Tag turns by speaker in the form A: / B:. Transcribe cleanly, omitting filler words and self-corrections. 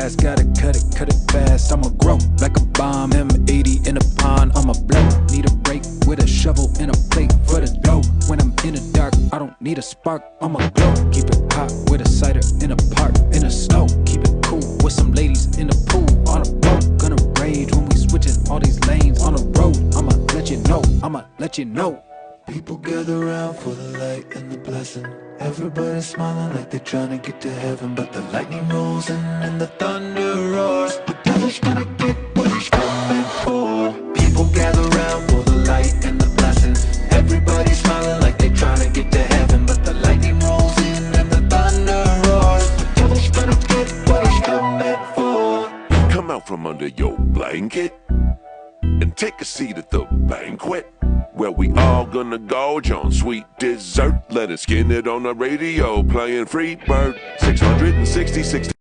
A: grass. Gotta cut it fast. I'ma grow like a bomb. M80 in a pond. I'ma blow. Need a break with a shovel and a plate for the dough. When I'm in the dark, I don't need a spark. I'ma glow. Keep it hot with a cider in a park in the snow. Keep it cool with some ladies in the pool on a boat. Gonna rage when we switching all these lanes on the road. I'ma let you know. I'ma let you know.
B: People gather around for the light and the blessing. Everybody's smiling like they're trying to get to heaven. But the lightning rolls in and the thunder roars. The devil's gonna get what he's coming for. People gather around for the light and the blessing. Everybody's smiling like they're trying to get to heaven. But the lightning rolls in and the thunder roars. The devil's gonna get what he's coming for.
C: Come out from under your blanket and take a seat at the banquet, where we all gonna gorge on sweet dessert. Let us skin it on the radio, playing Free Bird. 666